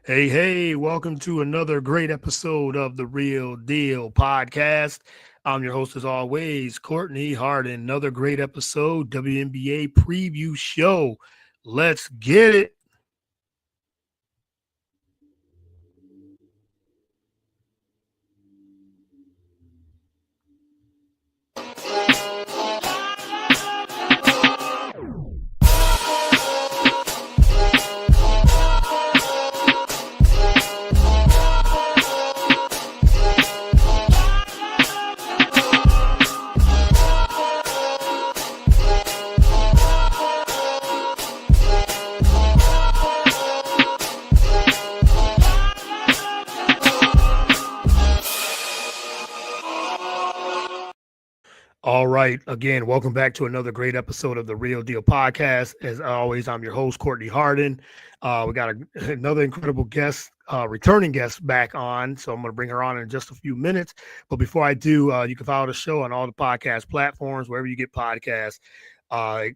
Hey, welcome to another great episode of the Real Deal podcast. I'm your host, as always, Courtney Harden. Another great episode, WNBA Preview Show. Let's get it. All right. Again, welcome back to another great episode of the Real Deal podcast. As always, I'm your host, Courtney Harden. We got another incredible guest, returning guest back on. So I'm going to bring her on in just a few minutes. But before I do, you can follow the show on all the podcast platforms, wherever you get podcasts. Spotify,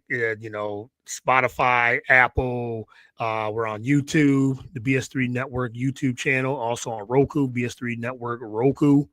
Apple. We're on YouTube, the BS3 Network YouTube channel, also on Roku, BS3 Network Roku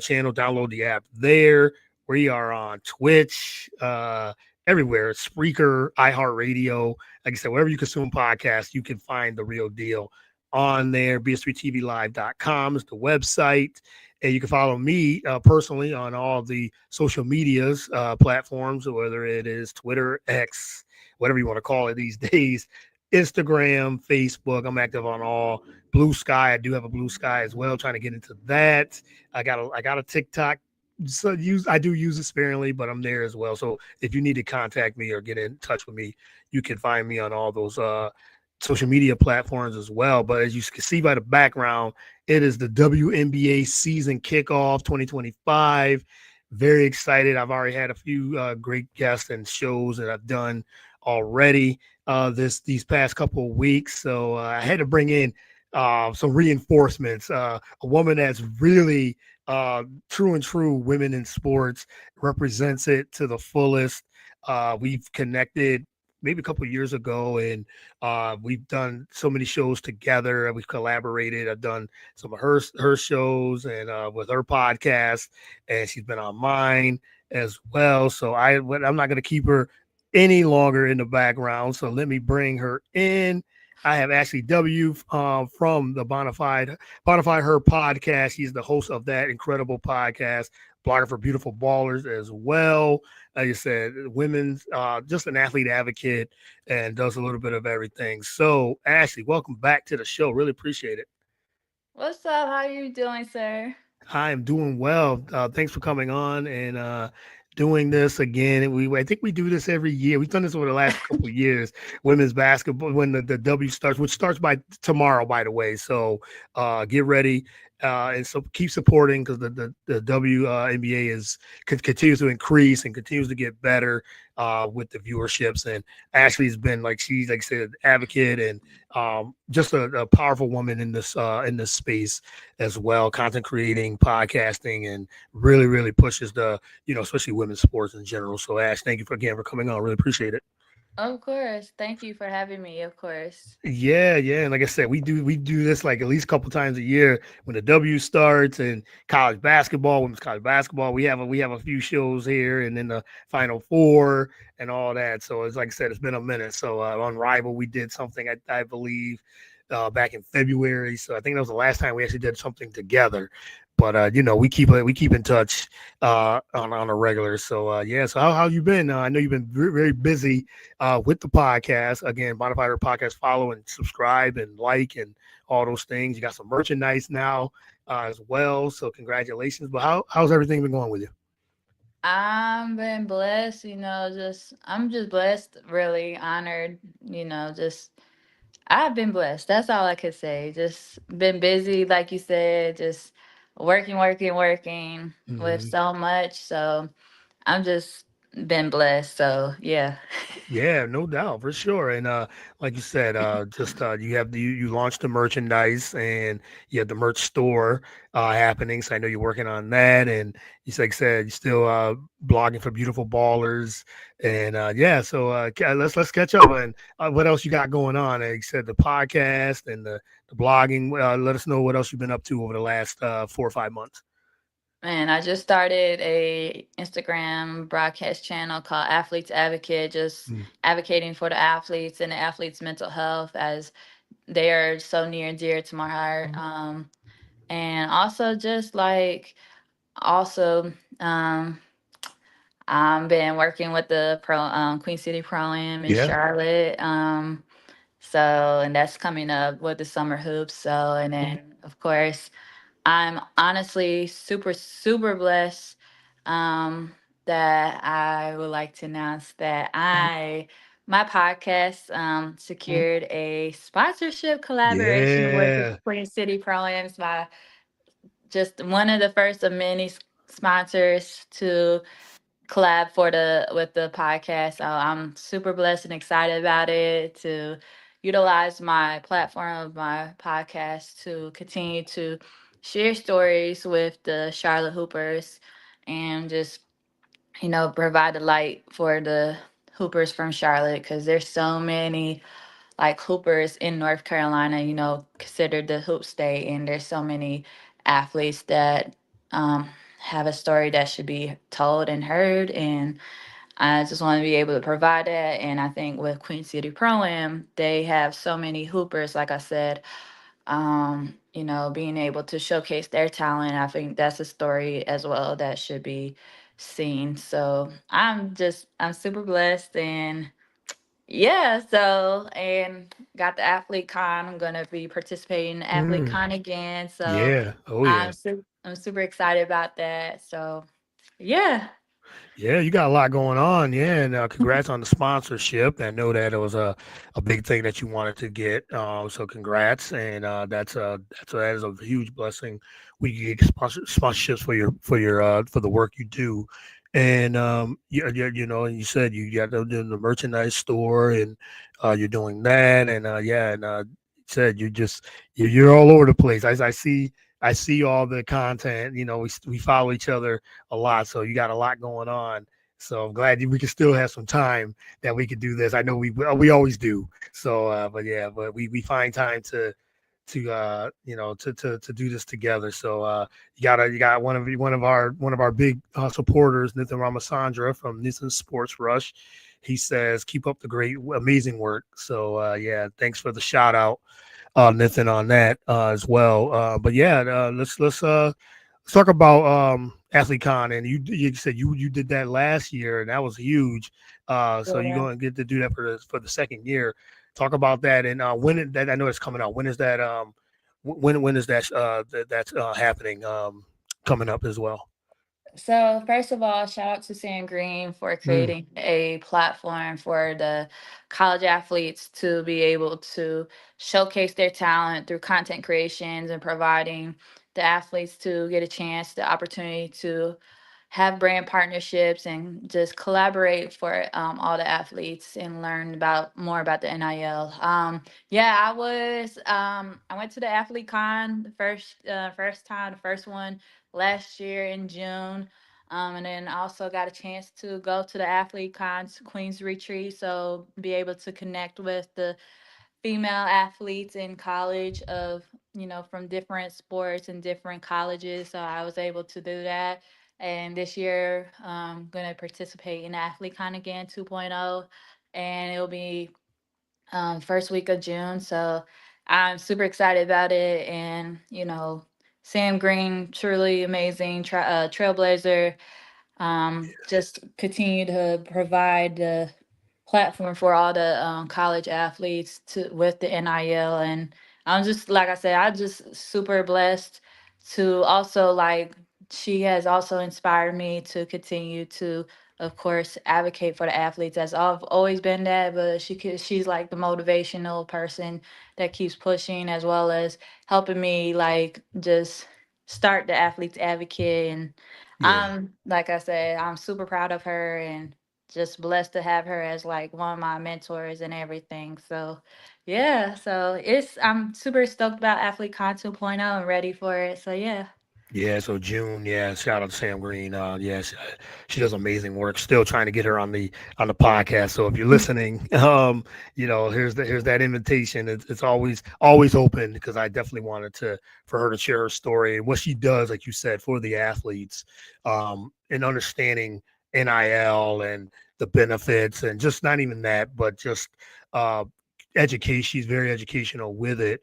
channel. Download the app there. We are on Twitch, everywhere. Spreaker, iHeartRadio. Like I said, wherever you consume podcasts, you can find the Real Deal on there. BS3TVLive.com is the website. And you can follow me personally on all the social medias platforms, whether it is Twitter, X, whatever you want to call it these days, Instagram, Facebook. I'm active on all. Blue Sky. I do have a Blue Sky as well. Trying to get into that. I got a TikTok. So I do use it sparingly, but I'm there as well. So if you need to contact me or get in touch with me, you can find me on all those social media platforms as well. But as you can see by the background, it is the WNBA season kickoff 2025. Very excited. I've already had a few great guests and shows that I've done already these past couple of weeks. So I had to bring in some reinforcements. A woman that's really true and true women in sports, represents it to the fullest. We've connected maybe a couple of years ago, and we've done so many shows together. We've collaborated. I've done some of her shows and with her podcast, and she's been on mine as well. So I'm not going to keep her any longer in the background. So let me bring her in. I have Ashley W. From the Bonafide Her podcast. He's the host of that incredible podcast, blogger for Beautiful Ballers as well. Like I said, women's just an athlete advocate and does a little bit of everything. So, Ashley, welcome back to the show. Really appreciate it. What's up? How you doing, sir? I am doing well. Thanks for coming on and doing this again. I think we do this every year. We've done this over the last couple of years. Women's basketball when the W starts, which starts by tomorrow, by the way. So get ready. And so keep supporting because the WNBA continues to increase and continues to get better with the viewerships. And Ashley's been she's like I said, advocate and just a powerful woman in this space as well, content creating, podcasting, and really pushes the especially women's sports in general. So Ash, thank you for coming on. Really appreciate it. Of course. Thank you for having me. Of course. Yeah, and like I said, we do this like at least a couple times a year when the W starts and college basketball, women's college basketball. We have a few shows here, and then the Final Four and all that. So it's like I said, it's been a minute. So on Rival, we did something I believe back in February. So I think that was the last time we actually did something together. But we keep in touch on a regular. So yeah. So how you been? I know you've been very busy with the podcast. Again, Bonafide Podcast, follow and subscribe and like and all those things. You got some merchandise now as well. So congratulations. But how's everything been going with you? I'm been blessed, I'm just blessed, really honored, just I've been blessed. That's all I could say. Just been busy, like you said, just working with Mhm. so much. So I'm just been blessed. So yeah. Yeah, no doubt for sure. And like you said, just you have you launched the merchandise and you have the merch store happening. So I know you're working on that, and you like said you're still blogging for Beautiful Ballers, and yeah. So let's catch up. And what else you got going on? You said the podcast and the blogging. Let us know what else you've been up to over the last 4 or 5 months. And I just started a Instagram broadcast channel called Athletes Advocate, just Mm. advocating for the athletes and the athletes' mental health as they are so near and dear to my heart. And also just like also I've been working with the pro Queen City Pro Am in Yeah. Charlotte. So and that's coming up with the summer hoops. So and then of course I'm honestly super, super blessed that I would like to announce that my podcast secured a sponsorship collaboration with the Yeah. Queen City Pro Ams, my just one of the first of many sponsors to collab for the with the podcast. So I'm super blessed and excited about it to utilize my platform of my podcast to continue to share stories with the Charlotte Hoopers and just provide the light for the Hoopers from Charlotte because there's so many like Hoopers in North Carolina, considered the hoop state, and there's so many athletes that have a story that should be told and heard. And I just want to be able to provide that. And I think with Queen City Pro Am, they have so many hoopers, like I said, being able to showcase their talent. I think that's a story as well that should be seen. So I'm super blessed and yeah, so and got the athlete con. I'm gonna be participating in the athlete Mm. con again. So Yeah. Oh yeah. I'm super excited about that. So yeah. Yeah, you got a lot going on. Yeah, and congrats on the sponsorship. I know that it was a big thing that you wanted to get. So congrats, and that is a huge blessing. We get sponsorships for your for the work you do, and and you said you got the merchandise store, and you're doing that, and yeah, and you said you're all over the place. I see all the content. You know, we follow each other a lot. So you got a lot going on. So I'm glad we can still have some time that we could do this. I know we always do. So, but yeah, but we find time to do this together. So you got one of our big supporters, Nathan Ramasandra from Nissan Sports Rush. He says, "Keep up the great, amazing work." So yeah, thanks for the shout out, Nathan, on that as well. But yeah, let's talk about AthleteCon, and you said you did that last year, and that was huge. So you're Yeah. going to get to do that for the second year. Talk about that, and that I know it's coming out. When is that? When is that's happening? Coming up as well. So first of all, shout out to Sam Green for Mm, creating a platform for the college athletes to be able to showcase their talent through content creations and providing the athletes to get a chance, the opportunity to have brand partnerships and just collaborate for all the athletes and learn about more about the NIL. Yeah, I went to the Athlete Con the first time, the first one last year in June. And then also got a chance to go to the Athlete Con's Queens Retreat, so be able to connect with the female athletes in college of from different sports and different colleges. So I was able to do that. And this year I'm going to participate in AthleteCon again 2.0, and it'll be first week of June. So I'm super excited about it. And Sam Green, truly amazing trailblazer, just continue to provide the platform for all the college athletes to with the NIL. And I'm just like I said, I'm just super blessed to also like she has also inspired me to continue to of course advocate for the athletes as I've always been that, but she's like the motivational person that keeps pushing as well as helping me like just start the athletes advocate. And yeah. like I said, I'm super proud of her, and just blessed to have her as like one of my mentors and everything. So yeah, so I'm super stoked about AthleteCon 2.0 and ready for it. So yeah. Yeah, so June, yeah, shout out to Sam Green. She does amazing work. Still trying to get her on the podcast. So if you're listening, here's that invitation. It's always open because I definitely wanted to for her to share her story and what she does, like you said, for the athletes, and understanding NIL and the benefits, and just not even that, but just uh, education. She's very educational with it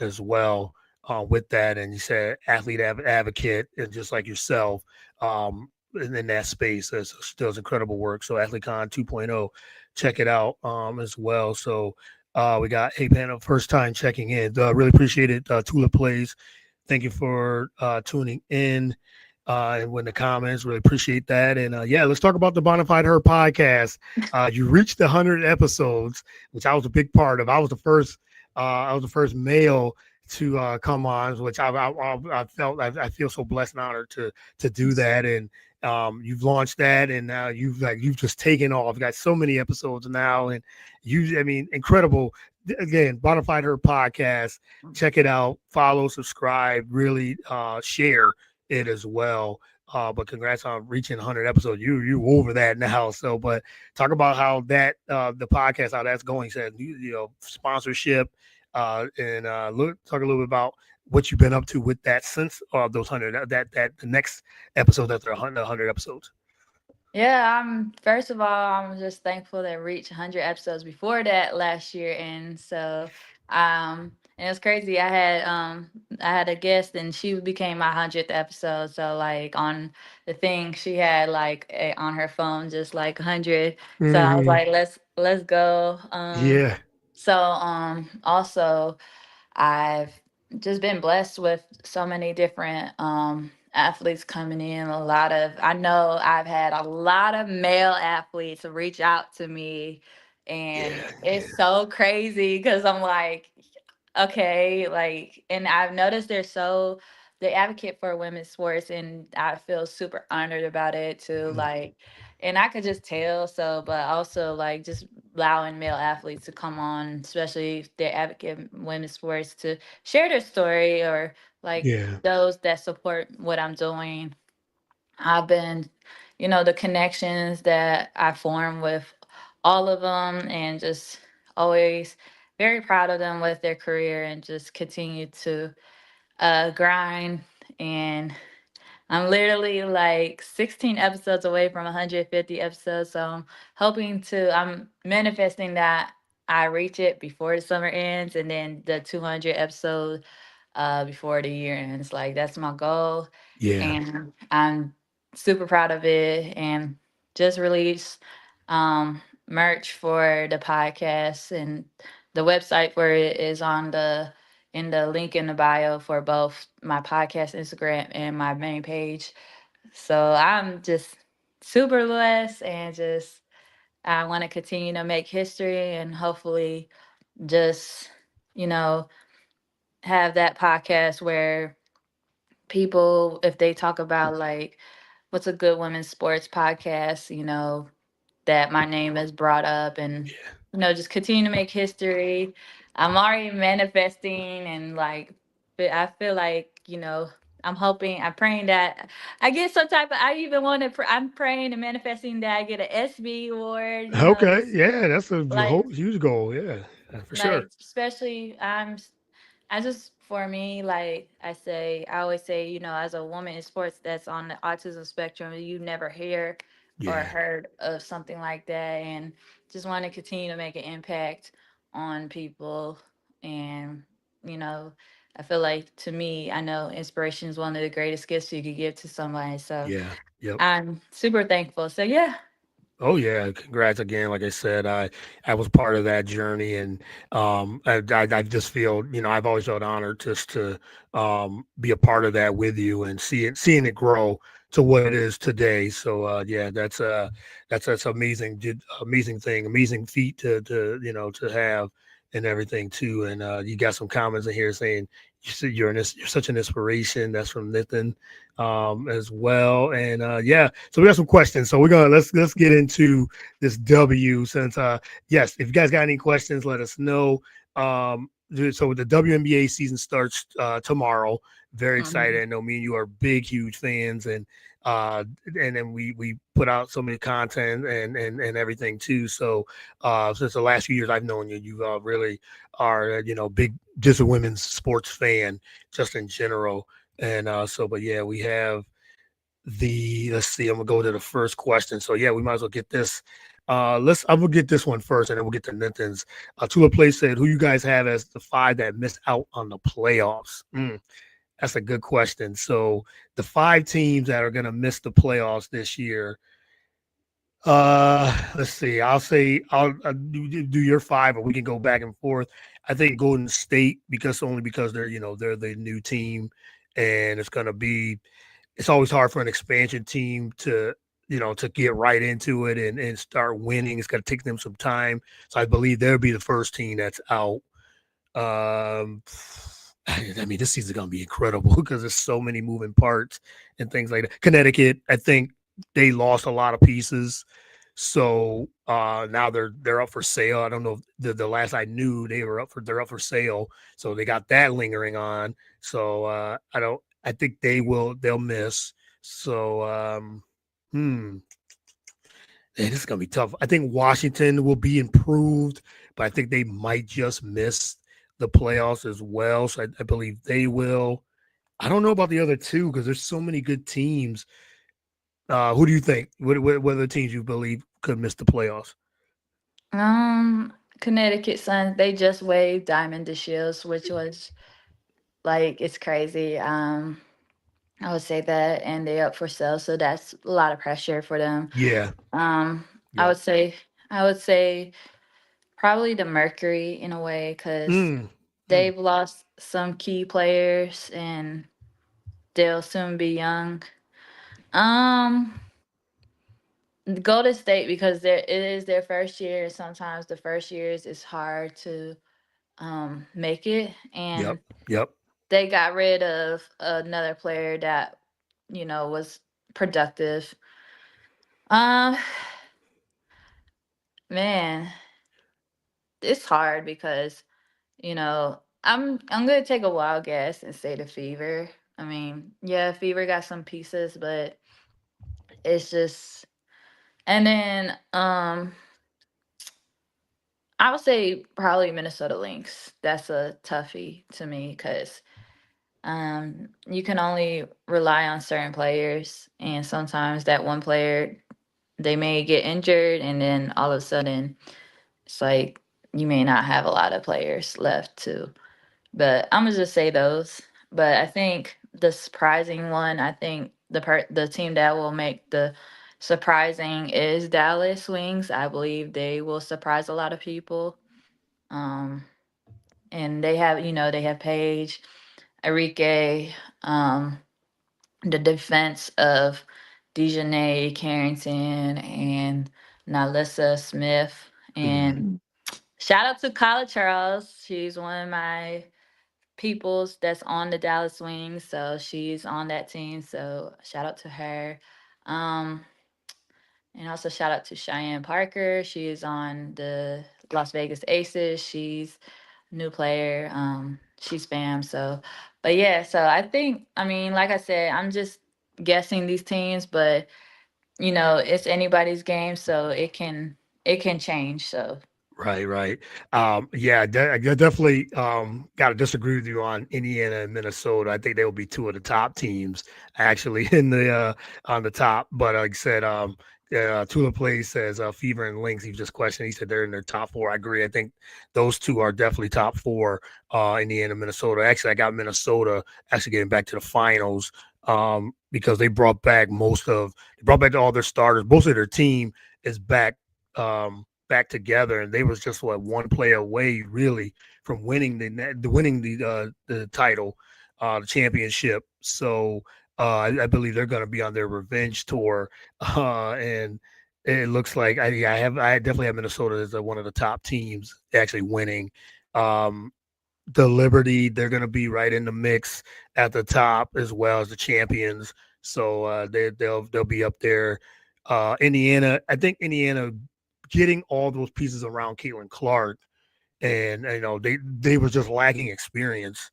as well with that. And you said advocate, and just like yourself, in that space, she does incredible work. So AthleteCon 2.0, check it out as well. So we got Hey Panel, first time checking in. Really appreciate it. Tula Plays, thank you for tuning in. And in the comments, really appreciate that. And yeah, let's talk about the Bonafide Her podcast. You reached 100 episodes, which I was a big part of. I was the first. I was the first male to come on, which I feel so blessed and honored to do that. And you've launched that, and now you've just taken off. You got so many episodes now, and I mean, incredible. Again, Bonafide Her podcast. Check it out. Follow, subscribe. Really share it as well. But congrats on reaching 100 episodes. You over that now. So, but talk about how that the podcast, how that's going. Said sponsorship, and talk a little bit about what you've been up to with that since those 100. That the next episode after 100 episodes. Yeah, I'm first of all, I'm just thankful that reached 100 episodes before that last year, and so and it was crazy. I had a guest, and she became my 100th episode. So like on the thing, she had like on her phone just like 100. So I was Mm-hmm. like, let's go. Yeah, So also I've just been blessed with so many different athletes coming in. I know I've had a lot of male athletes reach out to me, and yeah, it's so crazy because I'm like, okay, like, and I've noticed they advocate for women's sports, and I feel super honored about it too. yeah. Like, and I could just tell. So, but also like just allowing male athletes to come on, especially if they advocate women's sports, to share their story, or like Yeah. those that support what I'm doing. I've been, the connections that I form with all of them, and just always very proud of them with their career, and just continue to grind. And I'm literally like 16 episodes away from 150 episodes. So I'm manifesting that I reach it before the summer ends, and then the 200 episode before the year ends. Like that's my goal, Yeah. and I'm super proud of it. And just released merch for the podcast, and the website for it is on the in the link in the bio for both my podcast Instagram and my main page. So I'm just super blessed, and just I want to continue to make history, and hopefully just you know have that podcast where people, if they talk about like what's a good women's sports podcast, that my name is brought up, and just continue to make history. I'm already manifesting, and like I feel like I'm praying that I get some type of. I even want to. I'm praying and manifesting that I get an SB award. Okay. Just Yeah, that's a like whole huge goal. Yeah, for sure. especially I just, for me, like I always say, as a woman in sports that's on the autism spectrum, you never hear or Yeah. heard of something like that. And just want to continue to make an impact on people. And, you know, I feel like, to me, I know inspiration is one of the greatest gifts you could give to somebody. So Yeah. Yep. I'm super thankful. So, yeah. Oh yeah, congrats again. Like I said, I was part of that journey, and I just feel, I've always felt honored just to be a part of that with you and seeing it grow to what it is today. So yeah, that's amazing, amazing thing, amazing feat to to have and everything too. And you got some comments in here saying you're such an inspiration. That's from Nathan as well. And yeah, so we got some questions. So we're gonna let's get into this W since yes, if you guys got any questions, let us know. So the WNBA season starts tomorrow. Very excited. I know me and you are big, huge fans, and then we put out so many content and everything too. So since the last few years I've known you, you really are big just a women's sports fan just in general. And but yeah, we have let's see, I'm gonna go to the first question. So yeah, we might as well get this. I'm gonna get this one first, and then we'll get to Nathan's. Tula Play said, "Who you guys have as the five that missed out on the playoffs?" That's a good question. So the five teams that are gonna miss the playoffs this year. Let's see. I'll do your five, and we can go back and forth. I think Golden State because they're the new team, and it's always hard for an expansion team to get right into it and start winning. It's going to take them some time. So I believe they'll be the first team that's out. I mean, this season's going to be incredible because there's so many moving parts and things like that. Connecticut, I think they lost a lot of pieces. So now they're up for sale. I don't know if the last I knew they're up for sale. So they got that lingering on. So I think they'll miss. So man, this is gonna be tough. I think Washington will be improved, but I think they might just miss the playoffs as well. So I believe they will. I don't know about the other two because there's so many good teams. Who do you think? What are the teams you believe could miss the playoffs? Connecticut Suns, they just waived Diamond DeShields, which was like it's crazy. I would say that, and they're up for sale, so that's a lot of pressure for them. Yeah. Um, I Yep. would say, I would say probably the Mercury in a way because Mm, mm. they've lost some key players and they'll soon be young. Um, Golden State because it is their first year. Sometimes the first years is hard to make it, Yep. and Yep. they got rid of another player that was productive. Um, Man, it's hard because I'm gonna take a wild guess and say the Fever. I mean, yeah, Fever got some pieces, but it's just and then I would say probably Minnesota Lynx. That's a toughie to me because you can only rely on certain players, and sometimes that one player they may get injured, and then all of a sudden it's like you may not have a lot of players left to. But I'm gonna just say those. But I think the surprising one, I think the team that will make the surprising is Dallas Wings. I believe they will surprise a lot of people. Um, and they have Paige, Enrique, um, the defense of Dejanay Carrington and Nalissa Smith. Mm. And shout out to Kyla Charles. She's one of my peoples that's on the Dallas Wings. So she's on that team. So shout out to her. Um, and also shout out to Cheyenne Parker. She is on the Las Vegas Aces. She's new player. She's fam. So, but yeah. So I mean, like I said, I'm just guessing these teams, but it's anybody's game, so it can change. So Right, right. Yeah, I definitely got to disagree with you on Indiana and Minnesota. I think they will be two of the top teams actually in the on the top. But like I said, Tula Play says Fever and Lynx. He just questioned. He said they're in their top four. I agree. I think those two are definitely top four. Indiana, Minnesota. Actually, I got Minnesota actually getting back to the finals because they brought back all their starters. Most of their team is back together, and they was just one play away really from winning the title, the championship. So I believe they're going to be on their revenge tour, and it looks like I definitely have Minnesota as one of the top teams actually winning. Um, the Liberty, they're going to be right in the mix at the top as well as the champions. So they'll be up there. Indiana, I think Indiana getting all those pieces around Caitlin Clark, and they were just lacking experience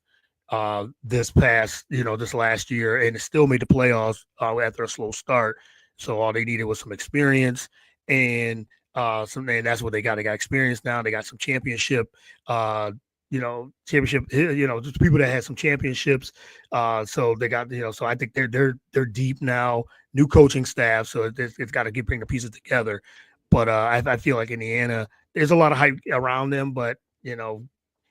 this last year, and it still made the playoffs after a slow start. So all they needed was some experience, and and that's what they got. They got experience now. They got some championship. Championship. Just people that had some championships. So they got. So I think they're deep now. New coaching staff. So it's got to bring the pieces together. But I feel like Indiana, there's a lot of hype around them, but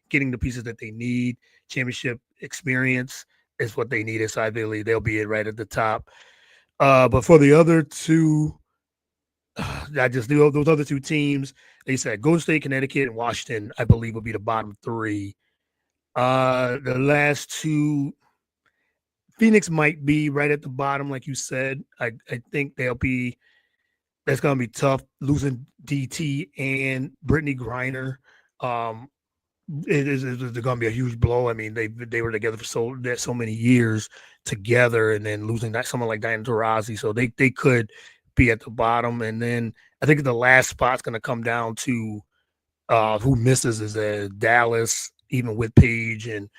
getting the pieces that they need, championship experience is what they needed. So I believe they'll be right at the top. But for the other two, I just knew those other two teams. They said Golden State, Connecticut, and Washington, I believe, will be the bottom three. The last two, Phoenix might be right at the bottom, like you said. I think they'll be. That's going to be tough losing DT and Brittany Griner. Um, it's going to be a huge blow. I mean, they were together for so many years together, and then losing that someone like Diana Taurasi, so they could be at the bottom. And then I think the last spot's going to come down to who misses is Dallas, even with Paige and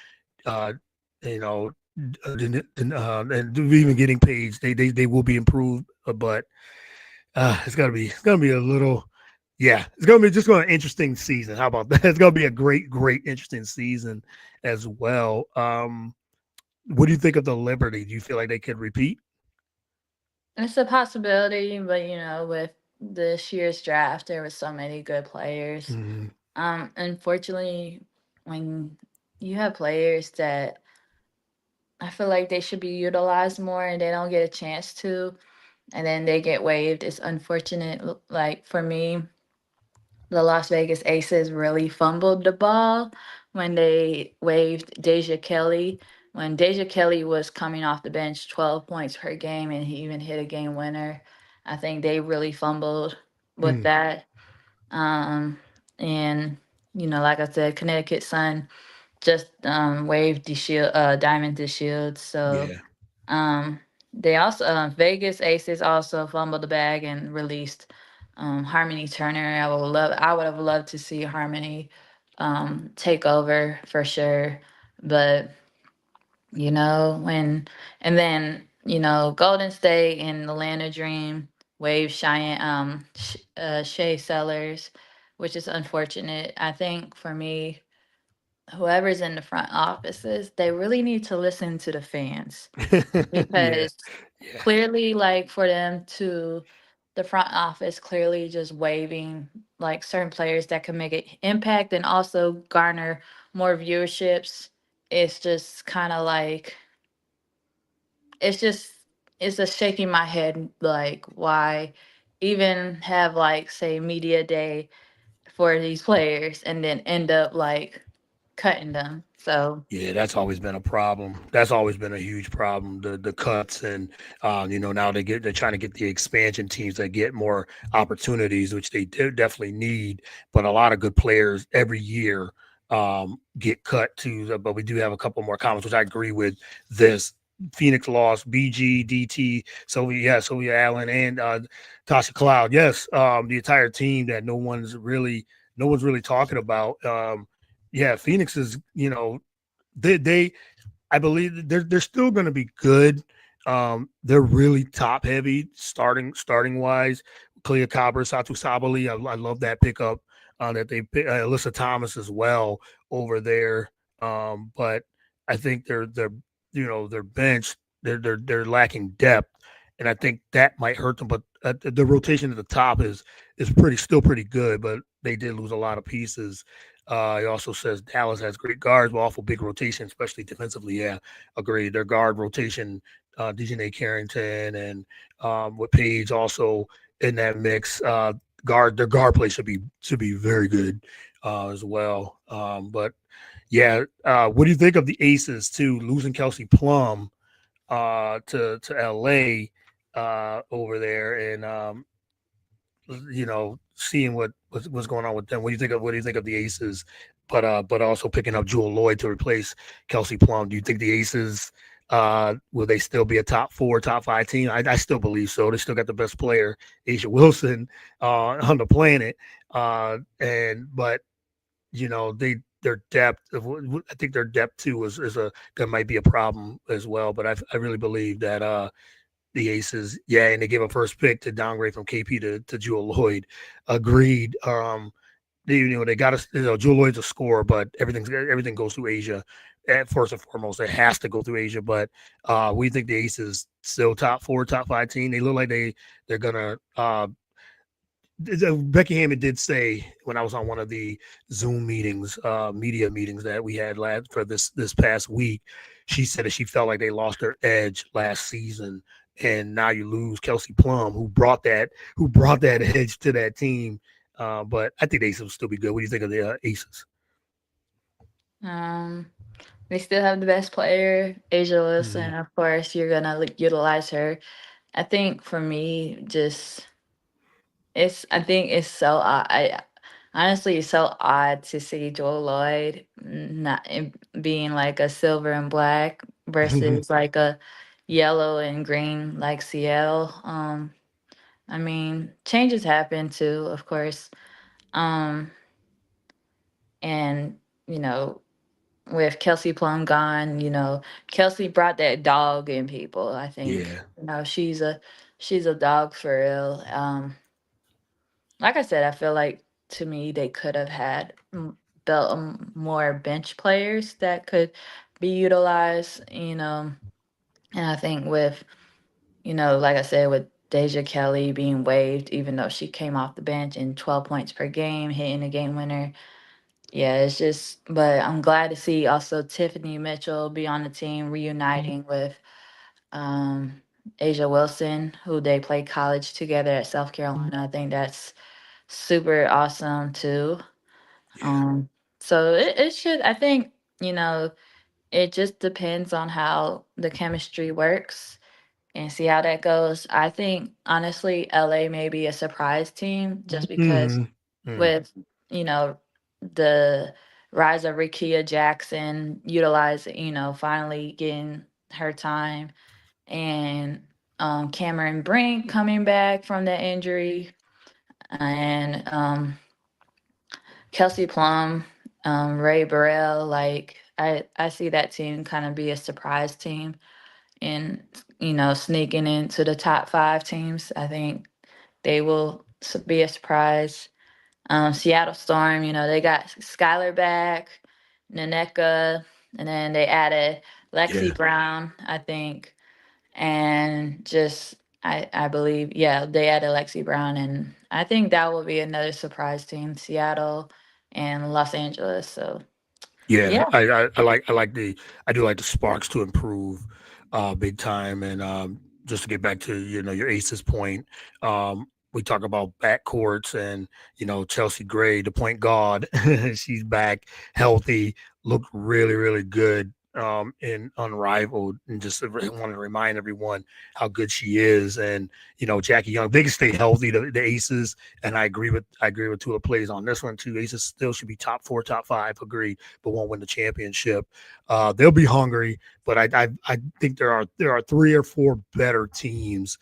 uh, you know. And even getting Paige, they will be improved, but it's gonna be a little, yeah, it's gonna be just going to an interesting season. How about that? It's gonna be a great interesting season as well. What do you think of the Liberty? Do you feel like they could repeat? It's a possibility, but with this year's draft, there were so many good players. Mm, Unfortunately, when you have players that I feel like they should be utilized more and they don't get a chance to, and then they get waived, it's unfortunate. Like for me, the Las Vegas Aces really fumbled the ball when they waived Deja Kelly. When Deja Kelly was coming off the bench, 12 points per game, and he even hit a game winner. I think they really fumbled with mm, that. And like I said, Connecticut Sun just waived the shield, Diamond the Shield. So yeah. um, they also Vegas Aces also fumbled the bag and released Harmony Turner. I would have loved to see Harmony take over for sure, but when and then Golden State and Atlanta Dream wave Cheyenne Shea Sellers, which is unfortunate. I think for me, whoever's in the front offices, they really need to listen to the fans Yeah, because yeah, clearly, like for them to the front office clearly just waiving like certain players that can make an impact and also garner more viewerships. It's just kind of like it's just it's just shaking my head like why even have like say media day for these players and then end up like cutting them. So yeah. That's always been a problem. That's always been a huge problem. The cuts, and now they're trying to get the expansion teams that get more opportunities, which they definitely need. But a lot of good players every year get cut too. But we do have a couple more comments, which I agree with. This Phoenix lost BG, DT, Sylvia Allen, and Tasha Cloud. Yes, the entire team that no one's really talking about. Yeah, Phoenix is, they I believe they're still going to be good. They're really top heavy starting wise. Clea Cobber, Satu Sabali, I love that pickup that they pick. Alyssa Thomas as well over there. But I think their bench, they're lacking depth, and I think that might hurt them. But the rotation at the top is still pretty good, but they did lose a lot of pieces. He also says Dallas has great guards, but awful big rotation, especially defensively. Yeah, agreed. Their guard rotation, DJ Carrington and with Page also in that mix. Their guard play should be very good as well. But yeah, what do you think of the Aces too? Losing Kelsey Plum to LA over there, and seeing what's going on with them. What do you think of the Aces but also picking up Jewel Lloyd to replace Kelsey Plum. Do you think the Aces will they still be a top 4, top 5 team? I still believe so. They still got the best player, Asia Wilson, on the planet. And but their depth. I think their depth too is a that might be a problem as well. But I really believe that the Aces, yeah, and they gave a first pick to downgrade from KP to Jewel Lloyd. Agreed. They got us. Jewel Lloyd's a scorer, but everything goes through Asia. At first and foremost, it has to go through Asia. But we think the Aces still top 4, top 5 team. They look like they're gonna. Becky Hammond did say when I was on one of the Zoom meetings, media meetings that we had last for this past week, she said that she felt like they lost their edge last season, and now you lose Kelsey Plum, who brought that edge to that team. But I think the Aces will still be good. What do you think of the Aces? Um, we still have the best player, Asia Wilson. Mm. Of course, you're gonna utilize her. I think for me, just I think it's so I honestly it's so odd to see Joel Lloyd not being like a silver and black versus like a yellow and green like Seattle. I mean, changes happen too, of course. Um, and you know, with Kelsey Plum gone, Kelsey brought that dog in people. I think Yeah. she's a dog for real. Like I said, I feel like to me they could have had built more bench players that could be utilized. And I think with like I said, with Deja Kelly being waived, even though she came off the bench in 12 points per game, hitting a game winner. Yeah, it's just, but I'm glad to see also Tiffany Mitchell be on the team, reuniting with um, Asia Wilson, who they played college together at South Carolina. I think that's super awesome too. Yeah. Um, so it should, I think, you know, it just depends on how the chemistry works and see how that goes. I think honestly, LA may be a surprise team just because Mm. Mm. with, you know, the rise of Rikia Jackson, utilizing, finally getting her time, and Cameron Brink coming back from the injury, and Kelsey Plum, Ray Burrell. Like I see that team kind of be a surprise team and sneaking into the top 5 teams. I think they will be a surprise. Seattle Storm, they got Skylar back, Naneka, and then they added Lexi Yeah. Brown, I think, and just I believe, yeah, they added Lexi Brown, and I think that will be another surprise team, Seattle and Los Angeles. So Yeah, yeah. I do like the Sparks to improve big time. And just to get back to your Aces point, we talk about backcourts and Chelsea Gray, the point guard, she's back healthy, looked really really good. And unrivaled, and just want to remind everyone how good she is. And Jackie Young, they can stay healthy. The Aces, and I agree with Tula plays on this one too. Aces still should be top 4, top 5. Agreed, but won't win the championship. They'll be hungry, but I think there are 3 or 4 better teams.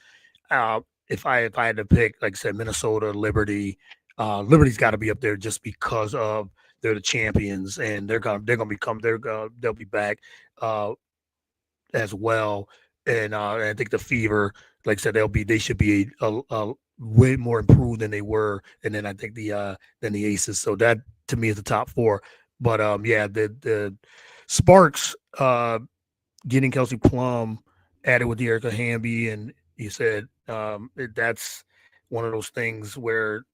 If I had to pick, like I said, Minnesota, Liberty, Liberty's got to be up there just because of they're the champions, and they'll be back uh, as well. And I think the Fever, like I said, they should be a way more improved than they were. And then I think the Aces. So that to me is the top 4. But yeah, the Sparks getting Kelsey Plum added with the Erica Hamby, and you said that's one of those things where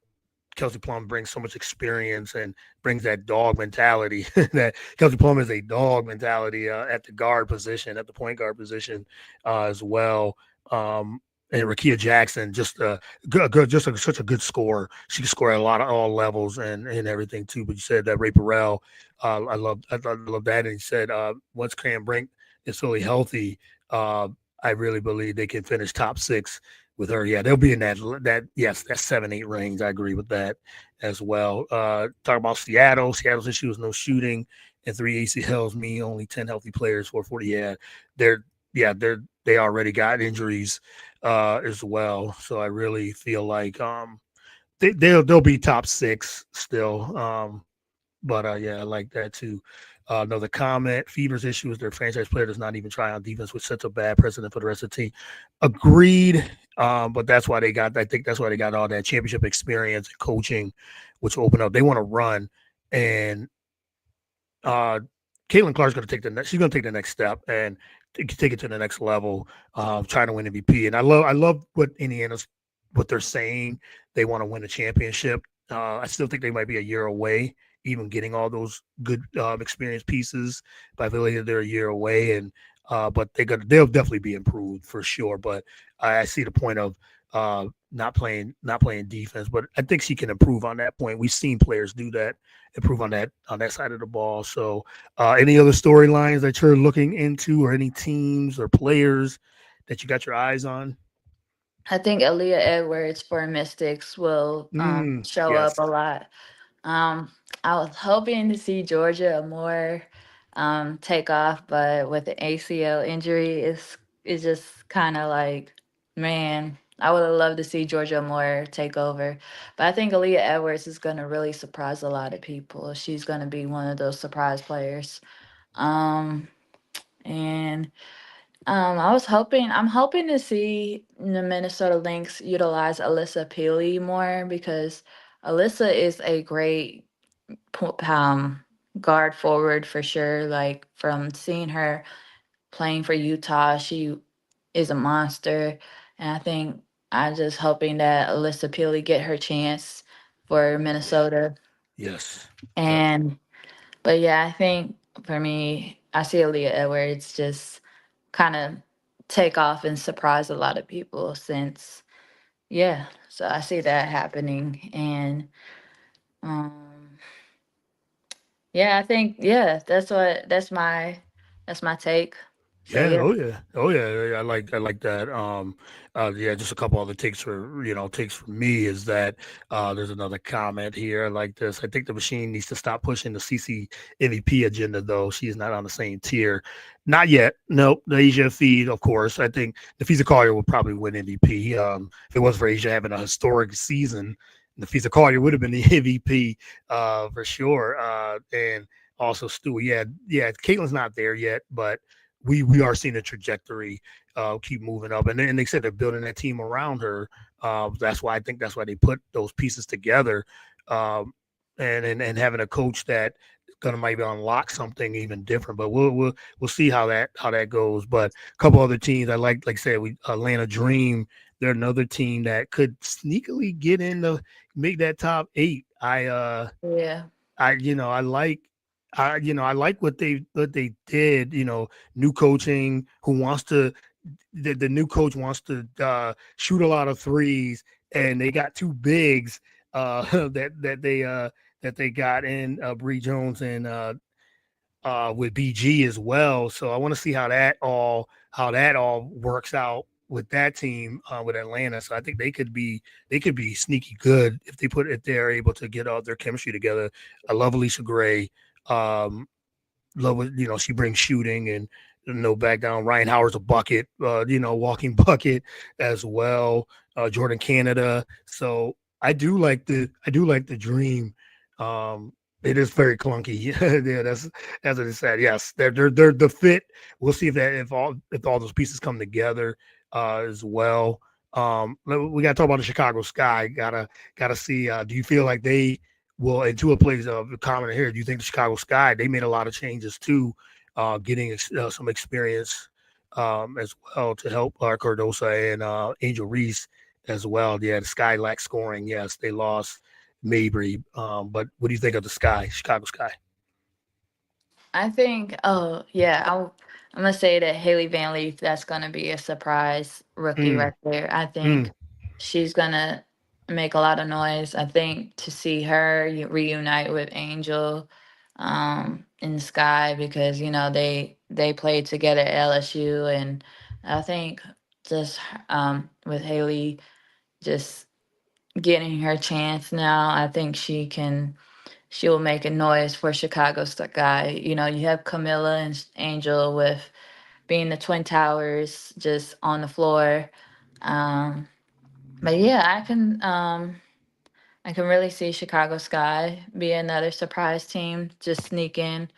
Kelsey Plum brings so much experience and brings that dog mentality. That Kelsey Plum is a dog mentality at the guard position, at the point guard position as well. And Rakia Jackson, just such a good scorer. She can score at a lot of all levels and everything too. But you said that Ray Burrell, I love that. And he said once Cam Brink is fully healthy, uh, I really believe they can finish top 6 with her. Yeah, they'll be in that yes, that 7-8 range. I agree with that as well. Talk about Seattle. Seattle's issue is no shooting and 3 ACLs mean only 10 healthy players, 440. They're they already got injuries as well. So I really feel like they'll be top six still. But yeah, I like that too. Another comment: Fever's issue is their franchise player does not even try on defense, which sets a bad precedent for the rest of the team. Agreed. But that's why they got. I think that's why they got all that championship experience and coaching, which open up. They want to run, and uh, Caitlin Clark's going to take the next. She's going to take the next step and take it to the next level. Trying to win MVP, and I love what Indiana's what they're saying. They want to win a championship. I still think they might be a year away, even getting all those good experience pieces. But I feel like they're a year away, and but they'll definitely be improved for sure. But I see the point of not playing defense, but I think she can improve on that point. We've seen players do that, improve on that side of the ball. So, any other storylines that you're looking into, or any teams or players that you got your eyes on? I think Aaliyah Edwards for Mystics will show up Yes, a lot. Um, I was hoping to see Georgia more take off, but with the ACL injury, it's just kind of like, man, I would have loved to see Georgia more take over. But I think Aaliyah Edwards is going to really surprise a lot of people. She's going to be one of those surprise players. Um, and I'm hoping to see the Minnesota Lynx utilize Alyssa Peely more because Alyssa is a great guard forward for sure. Like from seeing her playing for Utah, she is a monster, and I'm just hoping that Alyssa Peely get her chance for Minnesota. yes, yep, And but yeah, I think for me, I see Aaliyah Edwards just kind of take off and surprise a lot of people since yeah, so I see that happening. And um yeah, I think yeah, that's my take. So yeah, yeah. oh yeah, oh yeah. I like that. Yeah, just a couple other takes for me is that there's another comment here. I like this. I think the machine needs to stop pushing the CC MVP agenda, though. She is not on the same tier, not yet. Nope. The Asia feed, of course. I think the Fisa Collier will probably win MVP. If it was for Asia having a historic season, the Fisa Collier would have been the MVP for sure. And also Stu, yeah. Caitlin's not there yet, but we are seeing a trajectory keep moving up, and they said they're building that team around her. That's why they put those pieces together, um, and having a coach that is going to maybe unlock something even different. But we'll see how that goes. But a couple other teams I like I said, we Atlanta Dream. They're another team that could sneakily get in the make that top eight. Yeah. I like I like what they did. New coaching who wants to the new coach wants to shoot a lot of threes, and they got two bigs that they got in Bree Jones and with BG as well. So I want to see how that all works out with that team with Atlanta. So I think they could be sneaky good if they're able to get all their chemistry together. I love Alicia Gray. Um, love it. She brings shooting and no back down. Ryan Howard's a bucket. Walking bucket as well. Jordan Canada. So I do like the dream. Um, it is very clunky. Yeah, that's what it said. Yes, they're the fit. We'll see if all those pieces come together as well. We got to talk about the Chicago Sky. Gotta see. Do you feel like they well, and Tua plays a comment here. Do you think the Chicago Sky they made a lot of changes too, getting some experience as well to help Cardosa and Angel Reese as well. Yeah, the Sky lacked scoring. Yes, they lost Mabry. But what do you think of the Sky, Chicago Sky? I think, oh yeah, I'm gonna say that Haley Van Leaf. That's gonna be a surprise rookie Mm, right there. I mm, think she's gonna make a lot of noise. I think to see her reunite with Angel, in the Sky because they played together at LSU, and I think just with Haley just getting her chance now. I think she will make a noise for Chicago Sky. You know, you have Camilla and Angel with being the Twin Towers just on the floor. Um, but yeah, I can really see Chicago Sky be another surprise team just sneak in.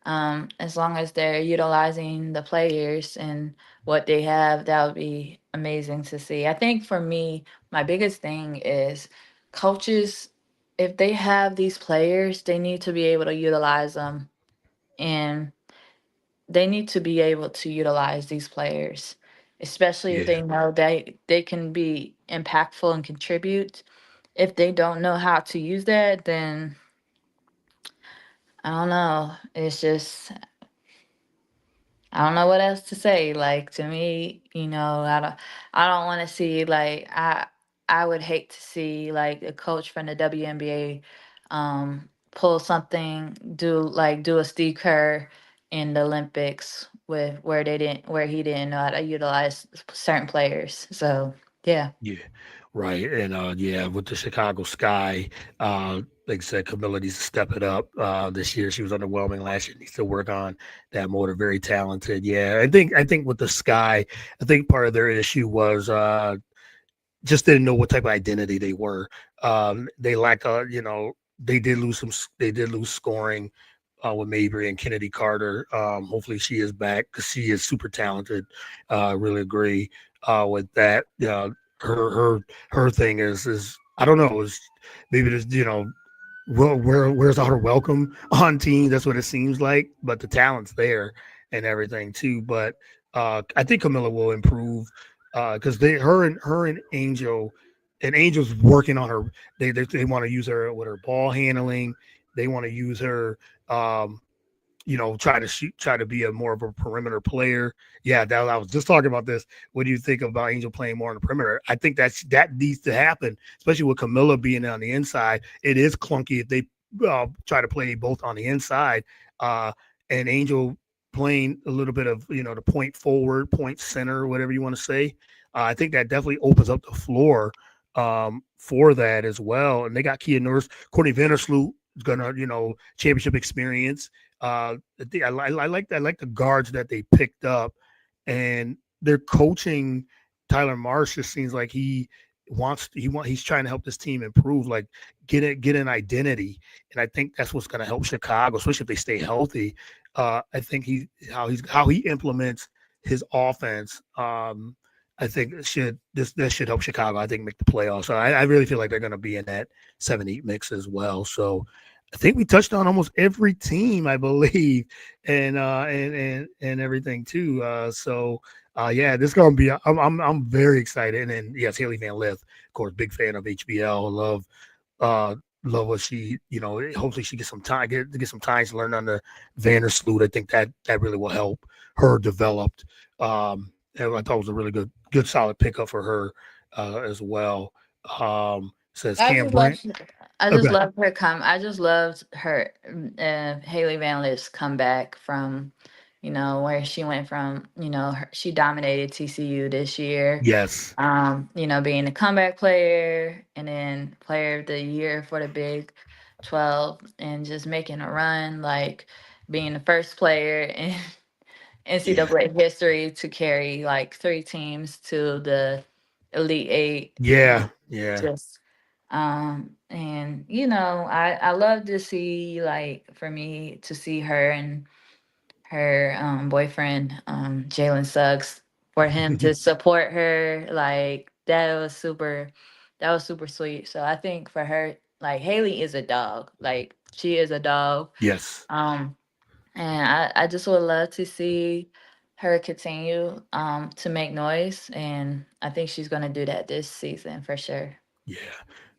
As long as they're utilizing the players and what they have, that would be amazing to see. I think for me, my biggest thing is coaches, if they have these players, they need to be able to utilize them. And they need to be able to utilize these players, especially if Yeah. they know they can be impactful and contribute. If they don't know how to use that, then I don't know. It's just I don't know what else to say. Like to me, I don't want to see I would hate to see like a coach from the WNBA pull something, do a Steve Kerr in the Olympics with where he didn't know how to utilize certain players. So yeah. Yeah, right. And yeah, with the Chicago Sky, like I said, Camilla needs to step it up this year. She was underwhelming last year. Needs to work on that more. They're very talented. Yeah, I think with the Sky, I think part of their issue was just didn't know what type of identity they were. They lack they did lose scoring with Mabry and Kennedy Carter. Hopefully she is back because she is super talented. Really agree with that. Her thing is I don't know, is maybe just where's all her welcome on team? That's what it seems like. But the talent's there and everything too. But I think Camilla will improve because her and Angel, and Angel's working on her. They want to use her with her ball handling. They want to use her. Um, try to be a more of a perimeter player. Yeah, I was just talking about this. What do you think about Angel playing more on the perimeter? I think that needs to happen, especially with Camilla being on the inside. It is clunky if they try to play both on the inside, uh, and Angel playing a little bit of the point forward, point center, whatever you want to say. I think that definitely opens up the floor for that as well. And they got Kia Nurse, Courtney Vandersloot is gonna championship experience. I like the guards that they picked up, and they're coaching. Tyler Marsh just seems like he's trying to help this team improve, like get an identity, and I think that's what's going to help Chicago, especially if they stay healthy. I think how he implements his offense. I think that should help Chicago. I think make the playoffs. So I really feel like they're going to be in that 7-8 mix as well. So I think we touched on almost every team, I believe, and everything too. Yeah, this is gonna be. I'm very excited, and then yes, Haley Van Lith, of course, big fan of HBL. Uh love what she. Hopefully she gets some time, get some time to learn under Vandersloot. I think that really will help her develop. And I thought it was a really good solid pickup for her as well. Says I Cam just love Brent. I just Okay. love her come. I just loved her Haley Van Lith's comeback from, where she went from, she dominated TCU this year. Yes. Being a comeback player and then player of the year for the Big 12 and just making a run, like being the first player in Yeah. NCAA history to carry like three teams to the Elite Eight and Yeah. Yeah. just and I love to see, like, for me to see her and her boyfriend Jalen Suggs, for him to support her, like that was super sweet. So I think for her, like, Haley is a dog, like she is a dog. Yes. um and I just would love to see her continue to make noise, and I think she's going to do that this season for sure. Yeah,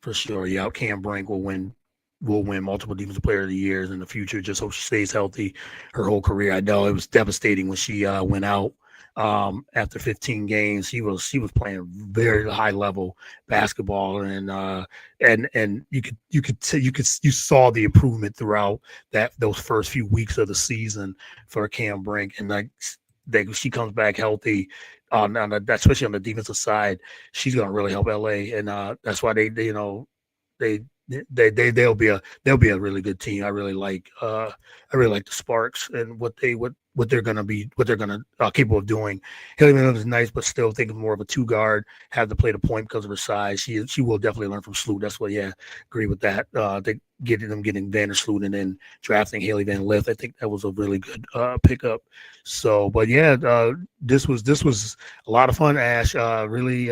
for sure. Yeah, Cam Brink will win multiple defensive player of the years in the future. Just hope she stays healthy her whole career. I know it was devastating when she went out after 15 games. She was playing very high level basketball, and you saw the improvement throughout those first few weeks of the season for Cam Brink, and like she comes back healthy. especially on the defensive side, she's going to really help LA, and that's why they they'll be a really good team. I really like the Sparks and what they're gonna be, what they're gonna capable of doing. Haley Van is nice, but still think of more of a two guard. Have to play the point because of her size. She will definitely learn from Sloot. That's what, yeah, agree with that. They getting Vander Sloot and then drafting Haley Van Lith. I think that was a really good pickup. So, but yeah, this was a lot of fun, Ash. Really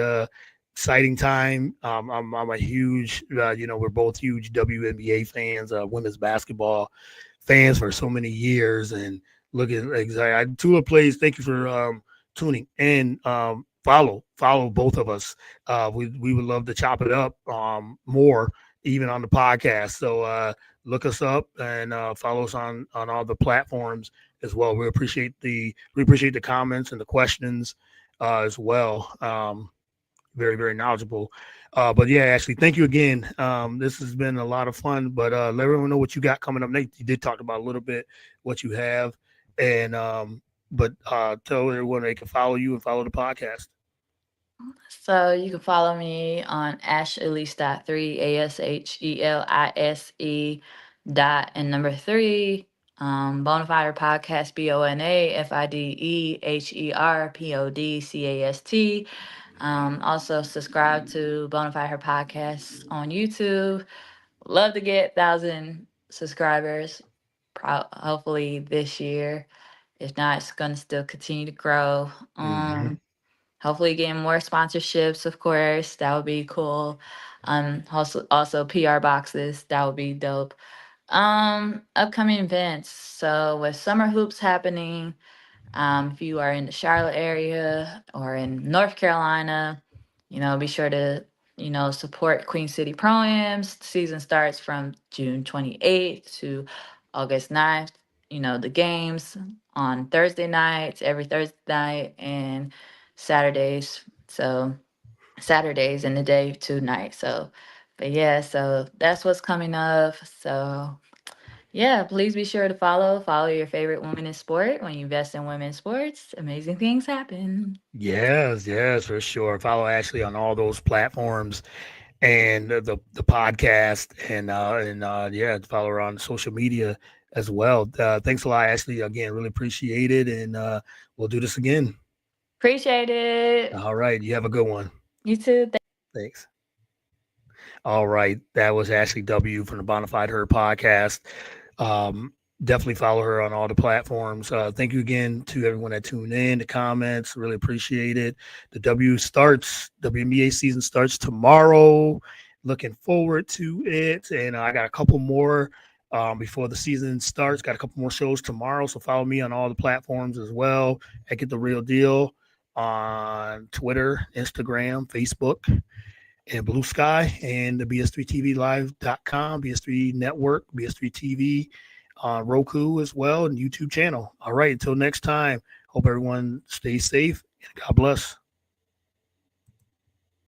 exciting time. I'm a huge, we're both huge WNBA fans, women's basketball fans for so many years. And look at Tula Plays. Thank you for tuning in. Follow both of us. We would love to chop it up more, even on the podcast. So look us up and follow us on all the platforms as well. We appreciate the comments and the questions as well. Very, very knowledgeable. But yeah, Ashley, thank you again. This has been a lot of fun, but let everyone know what you got coming up next. You did talk about a little bit what you have, and but tell everyone they can follow you and follow the podcast. So you can follow me on ashelise.3, ASHELISE dot and number 3. Bonafide Podcast, BONAFIDEHERPODCAST. Also subscribe to Bonafide Podcast on YouTube. Love to get 1,000 subscribers. Hopefully this year. If not, it's gonna still continue to grow. Hopefully getting more sponsorships, of course. That would be cool. Also PR boxes. That would be dope. Upcoming events. So with summer hoops happening, if you are in the Charlotte area or in North Carolina, be sure to, support Queen City Pro-Ams. The season starts from June 28th to August 9th. The games on Thursday nights, every Thursday night, and Saturdays. So Saturdays in the day to night. So, but yeah, so that's what's coming up. So yeah, please be sure to follow your favorite woman in sport. When you invest in women's sports, amazing things happen. Yes, for sure. Follow Ashley on all those platforms and the podcast, and yeah, follow her on social media as well. Thanks a lot, Ashley. Again, really appreciate it, and we'll do this again. Appreciate it. All right, you have a good one. You too. Thanks. All right, that was Ashley W from the Bonafide Her podcast. Definitely follow her on all the platforms. Thank you again to everyone that tuned in, the comments. Really appreciate it. The WNBA season starts tomorrow. Looking forward to it. And I got a couple more before the season starts. Got a couple more shows tomorrow. So follow me on all the platforms as well. I Get the Real Deal on Twitter, Instagram, Facebook, and Blue Sky, and the BS3TVLive.com, BS3 Network, BS3 TV on Roku as well, and YouTube channel. All right, until next time, hope everyone stays safe and God bless.